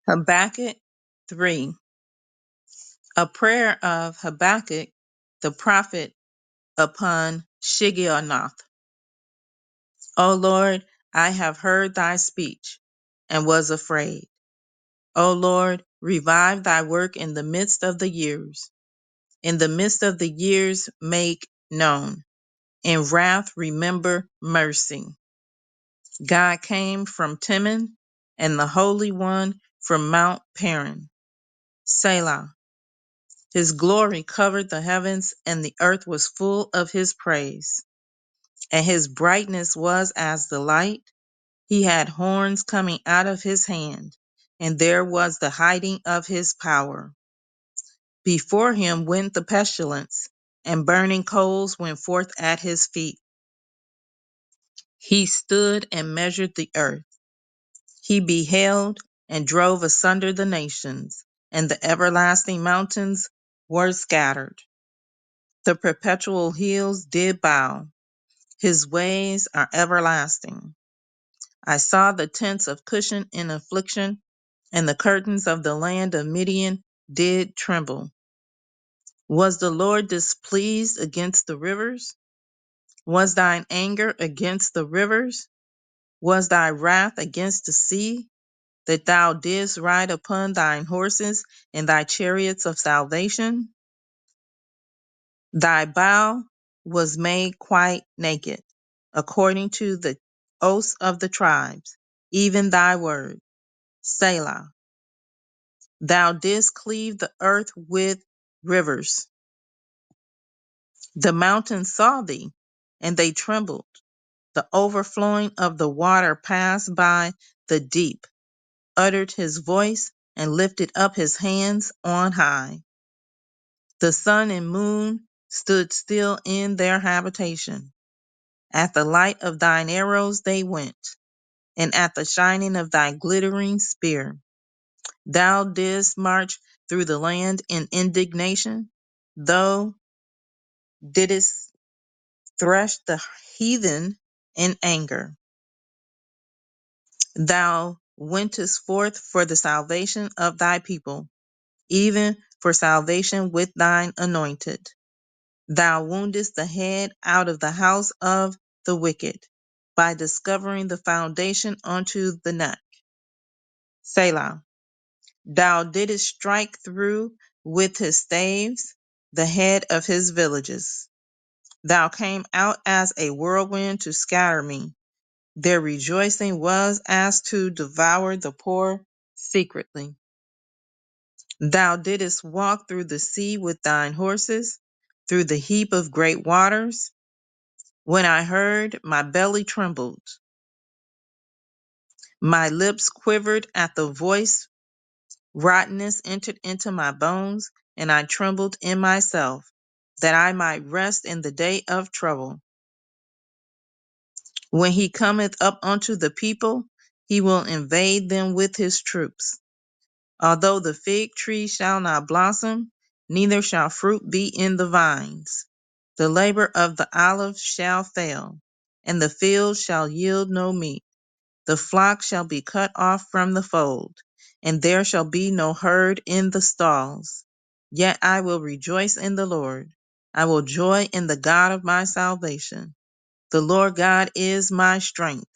Habakkuk 3. A prayer of Habakkuk the prophet upon Shigionoth. O Lord, I have heard thy speech and was afraid. O Lord, revive thy work in the midst of the years. In the midst of the years make known. In wrath remember mercy. God came from Teman, and the Holy One from Mount Paran. Selah. His glory covered the heavens, and the earth was full of his praise. And his brightness was as the light. He had horns coming out of his hand, and there was the hiding of his power. Before him went the pestilence, and burning coals went forth at his feet. He stood and measured the earth. He beheld and drove asunder the nations, and the everlasting mountains were scattered. The perpetual hills did bow. His ways are everlasting. I saw the tents of Cushan in affliction, and the curtains of the land of Midian did tremble. Was the Lord displeased against the rivers? Was thine anger against the rivers? Was thy wrath against the sea, that thou didst ride upon thine horses and thy chariots of salvation? Thy bow was made quite naked, according to the oaths of the tribes, even thy word, Selah. Thou didst cleave the earth with rivers. The mountains saw thee, and they trembled. The overflowing of the water passed by the deep, uttered his voice, and lifted up his hands on high. The sun and moon stood still in their habitation. At the light of thine arrows they went, and at the shining of thy glittering spear. Thou didst march through the land in indignation, thou didst thresh the heathen in anger. Thou wentest forth for the salvation of thy people, even for salvation with thine anointed. Thou woundest the head out of the house of the wicked, by discovering the foundation unto the neck. Selah. Thou didst strike through with his staves the head of his villages. Thou came out as a whirlwind to scatter me. Their rejoicing was as to devour the poor secretly. Thou didst walk through the sea with thine horses, through the heap of great waters. When I heard, my belly trembled. My lips quivered at the voice. Rottenness entered into my bones, and I trembled in myself, that I might rest in the day of trouble. When he cometh up unto the people, he will invade them with his troops. Although the fig tree shall not blossom, neither shall fruit be in the vines. The labor of the olive shall fail, and the field shall yield no meat. The flock shall be cut off from the fold, and there shall be no herd in the stalls. Yet I will rejoice in the Lord. I will joy in the God of my salvation. The Lord God is my strength,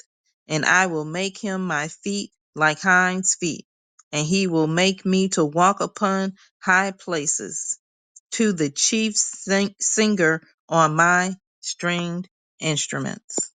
and I will make him my feet like hinds' feet, and he will make me to walk upon high places. To the chief singer on my stringed instruments.